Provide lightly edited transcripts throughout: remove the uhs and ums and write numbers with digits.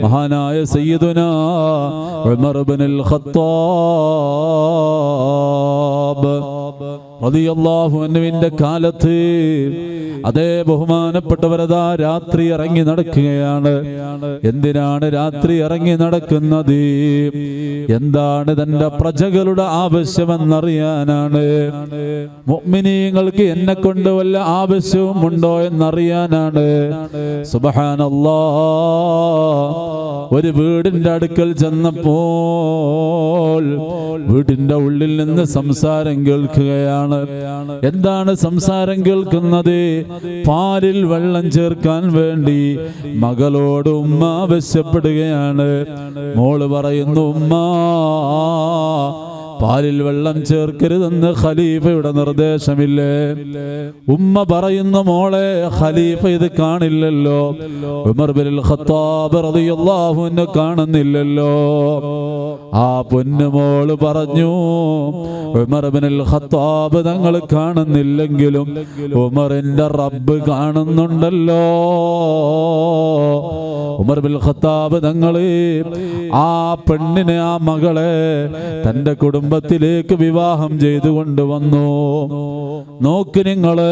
മഹാനായ സയ്യിദുനാ ഉമർ ഇബ്നുൽ ഖത്താബ് റളിയല്ലാഹു അൻഹുവിന്റെ കാലത്ത് അതേ ബഹുമാനപ്പെട്ടവരതാ രാത്രി ഇറങ്ങി നടക്കുകയാണ്. എന്തിനാണ് രാത്രി ഇറങ്ങി നടക്കുന്നത്? എന്താണ് തന്റെ പ്രജകളുടെ ആവശ്യമെന്നറിയാനാണ്. മുഅ്മിനീങ്ങൾക്ക് എന്നെ കൊണ്ട് വല്ല ആവശ്യവും ഉണ്ടോ എന്നറിയാനാണ്. സുബ്ഹാനല്ലാഹ്, ഒരു വീടിന്റെ അടുക്കൽ ചെന്നപ്പോൾ വീടിന്റെ ഉള്ളിൽ നിന്ന് സംസാരം കേൾക്കുകയാണ്. എന്താണ് സംസാരം കേൾക്കുന്നത്? പാലിൽ വെള്ളം ചേർക്കാൻ വേണ്ടി മകളോട് ഉമ്മ ആവശ്യപ്പെടുകയാണ്. മോള് പറയുന്നു, ഉമ്മ പാലിൽ വെള്ളം ചേർക്കരുതെന്ന് ഖലീഫയുടെ നിർദ്ദേശമില്ലേ? ഉമ്മ പറയുന്ന, മോളെ ഖലീഫ ഇത് കാണില്ലല്ലോ, ഉമർ ഇബ്നുൽ ഖത്താബ് റളിയല്ലാഹു അൻഹു കാണുന്നില്ലല്ലോ. ആ പൊന്നുമോള് പറഞ്ഞു, ഉമർ ഇബ്നുൽ ഖത്താബ് തങ്ങൾ കാണുന്നില്ലെങ്കിലും ഉമറിന്റെ റബ്ബ് കാണുന്നുണ്ടല്ലോ. ഉമർ ഇബ്നുൽ ഖത്താബ് തങ്ങള് ആ പെണ്ണിനെ, ആ മകളെ തന്റെ കുടുംബത്തിലേക്ക് വിവാഹം ചെയ്തു കൊണ്ടുവന്നു. നോക്ക് നിങ്ങള്,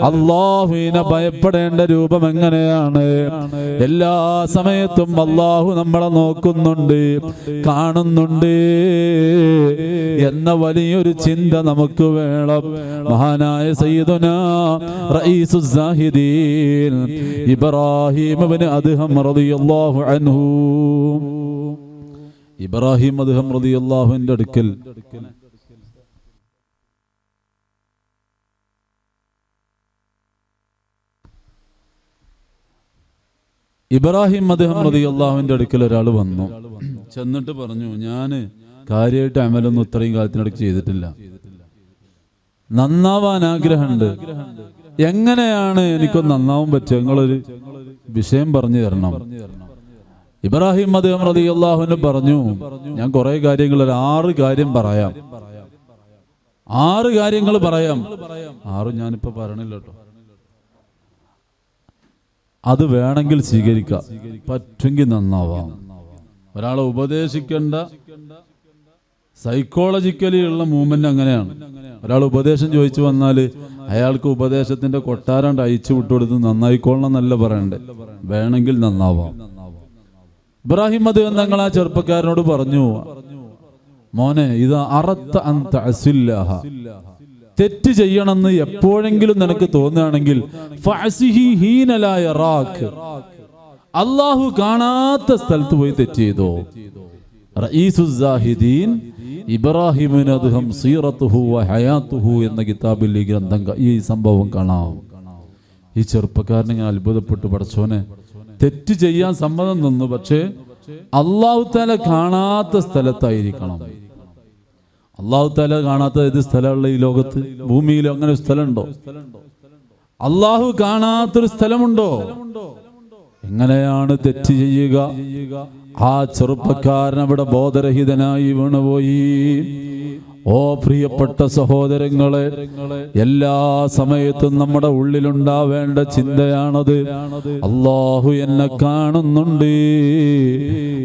അല്ലാഹുവിനെ ഭയപ്പെടേണ്ട രൂപം എങ്ങനെയാണ്? എല്ലാ സമയത്തും അല്ലാഹു നമ്മളെ നോക്കുന്നുണ്ട്, കാണുന്നുണ്ട് എന്ന വലിയൊരു ചിന്ത നമുക്ക് വേണം. മഹാനായ സയ്യിദുനാ റഈസുസ് സാഹിദീൻ ഇബ്രാഹിം ഇബ്നു അദ്ഹം റളിയല്ലാഹു അൻഹു, ഇബ്രാഹിം അദ്ഹം റളിയല്ലാഹുവിന്റെ അടുക്കൽ ഇബ്രാഹിം അദ്ഹം റളിയല്ലാഹുവിന്റെ അടുക്കൽ ഒരാൾ വന്നു. ചെന്നിട്ട് പറഞ്ഞു, ഞാന് കാര്യമായിട്ട് അമലൊന്നും ഇത്രയും കാലത്തിനിടയ്ക്ക് ചെയ്തിട്ടില്ല, നന്നാവാൻ ആഗ്രഹമുണ്ട്, എങ്ങനെയാണ് എനിക്കൊന്ന് നന്നാവാൻ പറ്റുക? നിങ്ങളൊരു വിഷയം പറഞ്ഞു തരണം. ഇബ്രാഹിം അദ്ഹം റളിയല്ലാഹു അൻഹു പറഞ്ഞു, ഞാൻ കുറെ കാര്യങ്ങൾ, 6 കാര്യം പറയാം, 6 കാര്യങ്ങൾ പറയാം. 6 ഞാനിപ്പോ പറയണില്ല കേട്ടോ, അത് വേണമെങ്കിൽ സ്വീകരിക്കാം, പറ്റുമെങ്കിൽ നന്നാവാം. ഒരാളെ ഉപദേശിക്കേണ്ട സൈക്കോളജിക്കലി ഉള്ള മൂവ്മെന്റ് അങ്ങനെയാണ്. ഒരാൾ ഉപദേശം ചോദിച്ചു വന്നാൽ അയാൾക്ക് ഉപദേശത്തിന്റെ കൊട്ടാരം അയച്ചു വിട്ടുകൊടുത്ത് നന്നായിക്കോളണം എന്നല്ല പറയണ്ടേ, വേണമെങ്കിൽ നന്നാവാം. ഇബ്രാഹിം അദ്ഹം തങ്ങൾ ആ ചെറുപ്പക്കാരനോട് പറഞ്ഞു, മോനെ, ഇത് അറത്ത അൻ തഅസില്ലാഹ, തെറ്റ് ചെയ്യണമെന്ന് എപ്പോഴെങ്കിലും നിനക്ക് തോന്നുകയാണെങ്കിൽ ഫഅസിഹി ഹീന ലാ യറാക്, അല്ലാഹു കാണാത്ത സ്ഥലത്ത് പോയി തെറ്റ് ചെയ്തോ. റഈസുസ് സാഹിദീൻ ഇബ്രാഹിം ഇബ്നു അദ്ഹം സീറത്തുഹു വ ഹയാത്തുഹു എന്ന കിതാബിൽ ഈ ഗ്രന്ഥം, ഈ സംഭവം കാണാം. ഈ ചെറുപ്പക്കാരനെ ഞാൻ അത്ഭുതപ്പെട്ടു. പടച്ചോനെ, തെറ്റ് ചെയ്യാൻ സമ്മതം തന്നു, പക്ഷേ അല്ലാഹു തആല കാണാത്ത സ്ഥലത്തായിരിക്കണം. അല്ലാഹു തആല കാണാത്ത ഏത് സ്ഥലമുള്ള ഈ ലോകത്ത്? ഭൂമിയിൽ അങ്ങനെ ഒരു സ്ഥലമുണ്ടോ? അല്ലാഹു കാണാത്തൊരു സ്ഥലമുണ്ടോ? എങ്ങനെയാണ് തെറ്റ് ചെയ്യുക? ആ ചെറുപ്പക്കാരൻ അവിടെ ബോധരഹിതനായി വീണുപോയി. ഓ പ്രിയപ്പെട്ട സഹോദരങ്ങളെ, എല്ലാ സമയത്തും നമ്മുടെ ഉള്ളിലുണ്ടാവേണ്ട ചിന്തയാണത്. അല്ലാഹു എന്നെ കാണുന്നുണ്ട്,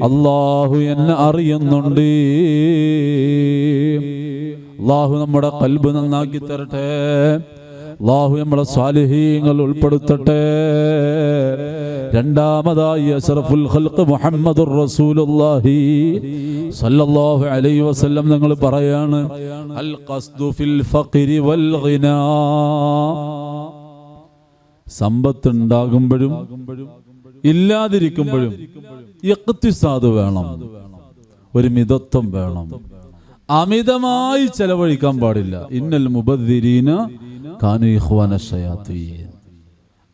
അല്ലാഹു എന്നെ അറിയുന്നുണ്ട്. അല്ലാഹു നമ്മുടെ ഖൽബ് നന്നാക്കി തരട്ടെ. അല്ലാഹു നമ്മളെ സ്വാലിഹീങ്ങൾ ഉൾപ്പെടുത്തട്ടെ. രണ്ടാമതായി അഷ്റഫുൽ ഖൽഖ് മുഹമ്മദുർ റസൂലുള്ളാഹി സ്വല്ലല്ലാഹു അലൈഹി വസല്ലം നിങ്ങൾ പറയാണ്, അൽ ഖസ്ദു ഫിൽ ഫഖ്രി വൽ ഗിനാ, സമ്പത്ത് ഉണ്ടാകുമ്പോഴും ഇല്ലാതിരിക്കുമ്പോഴും ഇഖ്തിസാദ് വേണം, ഒരു മിതത്വം വേണം. അമിതമായി ചെലവഴിക്കാൻ പാടില്ല. ഇന്നൽ മുബദ്ദിരീന കാനൂ ഇഖ്വാന ശയാത്തീൻ,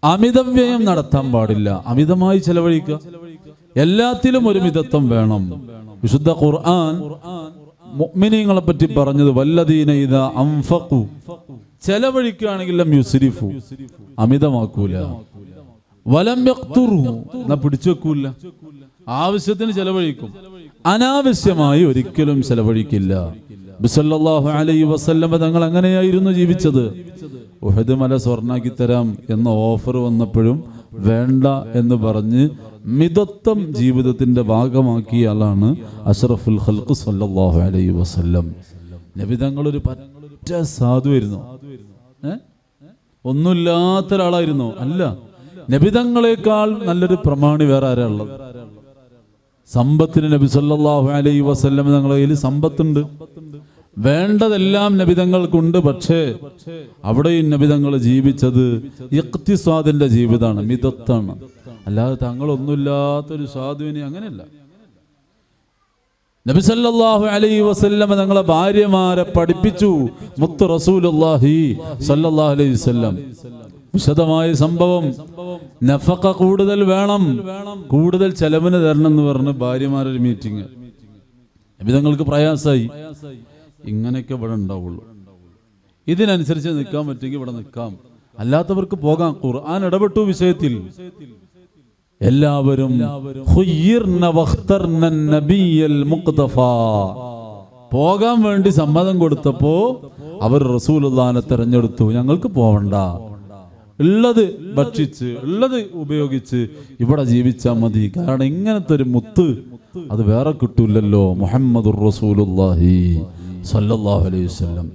അമിതവ്യയം നടത്താൻ പാടില്ല, അമിതമായി ചെലവഴിക്കുക. എല്ലാത്തിലും ഒരു മിതത്വം വേണം. വിശുദ്ധ ഖുർആൻ മുഅ്മിനീങ്ങളെ പറ്റി പറഞ്ഞത്, വല്ലദീന ഇദാ അൻഫഖു, ചെലവഴിക്കുകയാണെങ്കിൽ ലം യുസ്രിഫു, അമിതമാക്കൂല, വലം യഖ്തുറു, എന്നാ പിടിച്ചു വെക്കൂല, ആവശ്യത്തിന് ചെലവഴിക്കും, അനാവശ്യമായി ഒരിക്കലും ചെലവഴിക്കില്ല. നബി സല്ലല്ലാഹു അലൈഹി വസല്ലം തങ്ങൾ അങ്ങനെയായിരുന്നു ജീവിച്ചത്. ഉഹദ് മല സ്വർണ്ണാക്കി തരാം എന്ന ഓഫർ വന്നപ്പോഴും വേണ്ട എന്ന് പറഞ്ഞ് മിതത്വം ജീവിതത്തിന്റെ ഭാഗമാക്കിയ ആളാണ് അഷ്റഫുൽ ഖൽഖ് സല്ലല്ലാഹു അലൈഹി വസല്ലം. നബി തങ്ങളൊരു പറ്റ സാധുവായിരുന്നു. ഒന്നുമില്ലാത്ത ഒരാളായിരുന്നു അല്ല. നബി തങ്ങളെക്കാൾ നല്ലൊരു പ്രമാണി വേറെ ആരാ ഉള്ളത്? സമ്പത്തിന് നബി സല്ലല്ലാഹു അലൈഹി വസല്ലം തങ്ങളുടെ കയ്യിൽ സമ്പത്തുണ്ട്, വേണ്ടതെല്ലാം നബിതങ്ങൾക്കുണ്ട്. പക്ഷേ അവിടെയും നബിതങ്ങൾ ജീവിച്ചത് ഇഖ്തിസാദിന്റെ ജീവിതമാണ്, മിതത്താണ്. അല്ലാതെ തങ്ങളൊന്നുമില്ലാത്തൊരു സാധുവിനെ അങ്ങനെയല്ല. നബി സല്ലല്ലാഹു അലൈഹി വസല്ലം തങ്ങളെ ഭാര്യമാരെ പഠിപ്പിച്ചു മുത്ത് റസൂലുള്ളാഹി സല്ലല്ലാഹു അലൈഹി വസല്ലം. വിശദമായ സംഭവം. നഫഖ കൂടുതൽ വേണം, കൂടുതൽ ചെലവിന് തരണം എന്ന് പറഞ്ഞ് ഭാര്യമാരൊരു മീറ്റിംഗ്. നബി തങ്ങൾക്ക് പ്രയാസമായി. ഇങ്ങനെയൊക്കെ ഇവിടെ ഉണ്ടാവുള്ളൂ. ഇതിനനുസരിച്ച് നിൽക്കാൻ പറ്റുമെങ്കിൽ ഇവിടെ നിൽക്കാം, അല്ലാത്തവർക്ക് പോകാം. ഖുർആൻ ഇടപെട്ടു വിഷയത്തിൽ. എല്ലാവരും പോകാൻ വേണ്ടി സമ്മതം കൊടുത്തപ്പോ അവർ റസൂലുള്ളാഹിനെ തെരഞ്ഞെടുത്തു. ഞങ്ങൾക്ക് പോവണ്ട, ഉള്ളത് ഭക്ഷിച്ച് ഉള്ളത് ഉപയോഗിച്ച് ഇവിടെ ജീവിച്ചാൽ മതി. കാരണം ഇങ്ങനത്തെ ഒരു മുത്ത് അത് വേറെ കിട്ടൂലല്ലോ. മുഹമ്മദുർ റസൂലുള്ളാഹി സ്വല്ലല്ലാഹു അലൈഹി വസല്ലം.